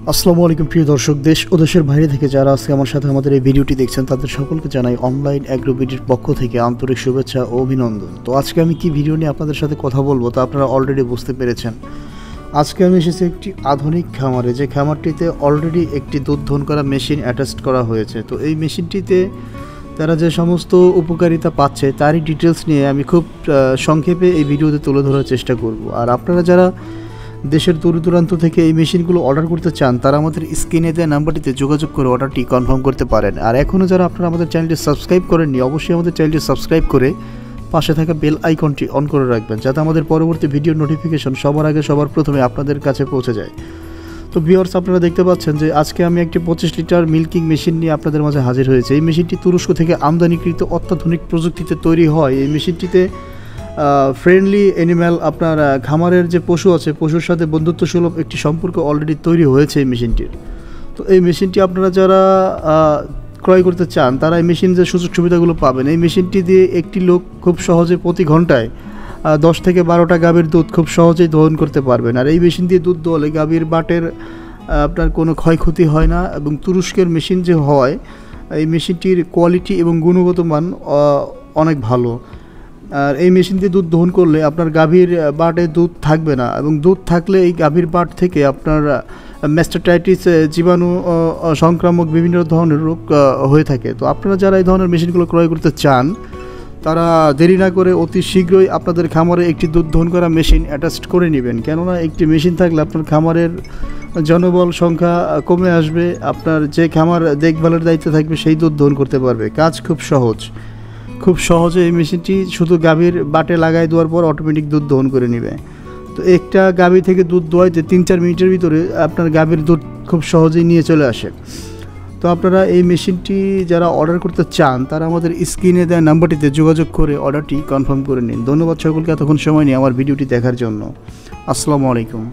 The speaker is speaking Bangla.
আসসালামু আলাইকুম প্রিয় দর্শক, দেশ ও দেশের বাইরে থেকে যারা আজকে আমার সাথে আমাদের এই ভিডিওটি দেখছেন তাদের সকলকে জানাই অনলাইন অ্যাগ্রোবিডির পক্ষ থেকে আন্তরিক শুভেচ্ছা ও অভিনন্দন। তো আজকে আমি কি ভিডিও নিয়ে আপনাদের সাথে কথা বলবো তা আপনারা অলরেডি বুঝতে পেরেছেন। আজকে আমি এসেছি একটি আধুনিক খামারে, যে খামারটিতে অলরেডি একটি দুধ দহন করা মেশিন অ্যাটাচ করা হয়েছে। তো এই মেশিনটিতে তারা যে সমস্ত উপকারিতা পাচ্ছে তারই ডিটেলস নিয়ে আমি খুব সংক্ষেপে এই ভিডিওতে তুলে ধরার চেষ্টা করব। আর আপনারা যারা দেশের দূর দূরান্ত থেকে এই মেশিনগুলো অর্ডার করতে চান তারা আমাদের স্ক্রিনে দেওয়া নাম্বারটিতে যোগাযোগ করে অর্ডারটি কনফার্ম করতে পারেন। আর এখনও যারা আপনারা আমাদের চ্যানেলটি সাবস্ক্রাইব করেননি, অবশ্যই আমাদের চ্যানেলটি সাবস্ক্রাইব করে পাশে থাকা বেল আইকনটি অন করে রাখবেন, যাতে আমাদের পরবর্তী ভিডিও নোটিফিকেশন সবার আগে সবার প্রথমে আপনাদের কাছে পৌঁছে যায়। তো ভিউয়ার্স, আপনারা দেখতে পাচ্ছেন যে আজকে আমি একটি 25 লিটার মিল্কিং মেশিন নিয়ে আপনাদের মাঝে হাজির হয়েছে। এই মেশিনটি তুরস্ক থেকে আমদানিকৃত অত্যাধুনিক প্রযুক্তিতে তৈরি হয়। এই মেশিনটিতে ফ্রেন্ডলি অ্যানিম্যাল, আপনার খামারের যে পশু আছে পশুর সাথে বন্ধুত্বসুলভ একটি সম্পর্ক অলরেডি তৈরি হয়েছে এই মেশিনটির। তো এই মেশিনটি আপনারা যারা ক্রয় করতে চান তারা এই মেশিন যে সুযোগ সুবিধাগুলো পাবেন, এই মেশিনটি দিয়ে একটি লোক খুব সহজে প্রতি ঘন্টায় 10 থেকে 12টা গাভীর দুধ খুব সহজেই দহন করতে পারবেন। আর এই মেশিন দিয়ে দুধ দোয়ালে গাভীর বাটের আপনার কোনো ক্ষয়ক্ষতি হয় না। এবং তুরস্কের মেশিন যে হয়, এই মেশিনটির কোয়ালিটি এবং গুণগত মান অনেক ভালো। আর এই মেশিন দিয়ে দুধ দহন করলে আপনার গাভীর বাটে দুধ থাকবে না, এবং দুধ থাকলে এই গাভীর বাট থেকে আপনার ম্যাস্টাটাইটিস, জীবাণু সংক্রামক বিভিন্ন ধরনের রোগ হয়ে থাকে। তো আপনারা যারা এই ধরনের মেশিনগুলো ক্রয় করতে চান তারা দেরি না করে অতি শীঘ্রই আপনাদের খামারে একটি দুধ দহন করা মেশিন অ্যাটাচ করে নেবেন। কেননা একটি মেশিন থাকলে আপনার খামারের জনবল সংখ্যা কমে আসবে, আপনার যে খামার দেখভালের দায়িত্ব থাকবে সেই দুধ দহন করতে পারবে। কাজ খুব সহজ, খুব সহজে এই মেশিনটি শুধু গাভীর বাটে লাগাই দেওয়ার পর অটোমেটিক দুধ দহন করে নেবে। তো একটা গাভী থেকে দুধ দোয়াইতে 3-4 মিনিটের ভিতরে আপনার গাভীর দুধ খুব সহজেই নিয়ে চলে আসে। তো আপনারা এই মেশিনটি যারা অর্ডার করতে চান তারা আমাদের স্ক্রিনে দেওয়া নাম্বারটিতে যোগাযোগ করে অর্ডারটি কনফার্ম করে নিন। ধন্যবাদ সকলকে এতক্ষণ সময় নিয়ে আমার ভিডিওটি দেখার জন্য। আসসালামু আলাইকুম।